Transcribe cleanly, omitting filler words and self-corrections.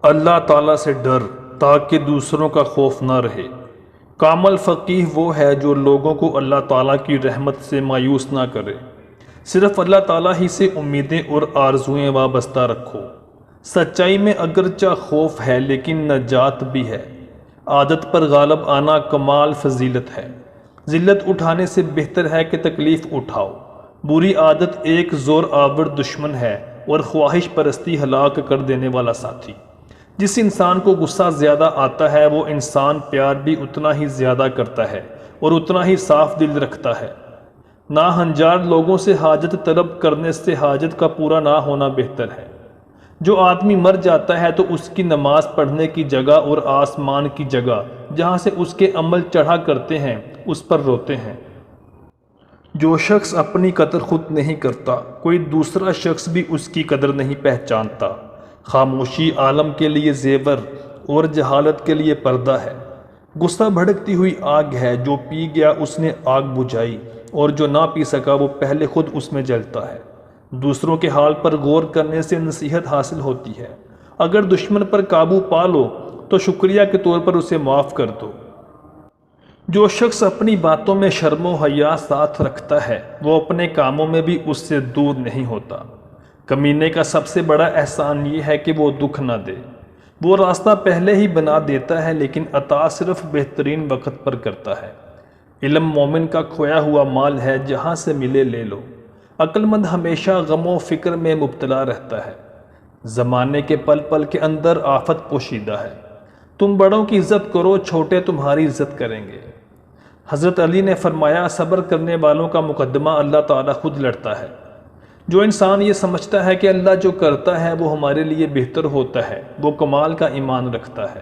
اللہ تعالیٰ سے ڈر تاکہ دوسروں کا خوف نہ رہے۔ کامل فقیہ وہ ہے جو لوگوں کو اللہ تعالیٰ کی رحمت سے مایوس نہ کرے۔ صرف اللہ تعالیٰ ہی سے امیدیں اور آرزوئیں وابستہ رکھو۔ سچائی میں اگرچہ خوف ہے لیکن نجات بھی ہے۔ عادت پر غالب آنا کمال فضیلت ہے۔ ذلت اٹھانے سے بہتر ہے کہ تکلیف اٹھاؤ۔ بری عادت ایک زور آور دشمن ہے اور خواہش پرستی ہلاک کر دینے والا ساتھی۔ جس انسان کو غصہ زیادہ آتا ہے وہ انسان پیار بھی اتنا ہی زیادہ کرتا ہے اور اتنا ہی صاف دل رکھتا ہے۔ ناہنجار لوگوں سے حاجت طلب کرنے سے حاجت کا پورا نہ ہونا بہتر ہے۔ جو آدمی مر جاتا ہے تو اس کی نماز پڑھنے کی جگہ اور آسمان کی جگہ جہاں سے اس کے عمل چڑھا کرتے ہیں اس پر روتے ہیں۔ جو شخص اپنی قدر خود نہیں کرتا کوئی دوسرا شخص بھی اس کی قدر نہیں پہچانتا۔ خاموشی عالم کے لیے زیور اور جہالت کے لیے پردہ ہے۔ غصہ بھڑکتی ہوئی آگ ہے، جو پی گیا اس نے آگ بجھائی اور جو نہ پی سکا وہ پہلے خود اس میں جلتا ہے۔ دوسروں کے حال پر غور کرنے سے نصیحت حاصل ہوتی ہے۔ اگر دشمن پر قابو پا لو تو شکریہ کے طور پر اسے معاف کر دو۔ جو شخص اپنی باتوں میں شرم و حیا ساتھ رکھتا ہے وہ اپنے کاموں میں بھی اس سے دور نہیں ہوتا۔ کمینے کا سب سے بڑا احسان یہ ہے کہ وہ دکھ نہ دے۔ وہ راستہ پہلے ہی بنا دیتا ہے لیکن عطا صرف بہترین وقت پر کرتا ہے۔ علم مومن کا کھویا ہوا مال ہے، جہاں سے ملے لے لو۔ عقل مند ہمیشہ غم و فکر میں مبتلا رہتا ہے۔ زمانے کے پل پل کے اندر آفت پوشیدہ ہے۔ تم بڑوں کی عزت کرو، چھوٹے تمہاری عزت کریں گے۔ حضرت علی نے فرمایا، صبر کرنے والوں کا مقدمہ اللہ تعالیٰ خود لڑتا ہے۔ جو انسان یہ سمجھتا ہے کہ اللہ جو کرتا ہے وہ ہمارے لیے بہتر ہوتا ہے وہ کمال کا ایمان رکھتا ہے۔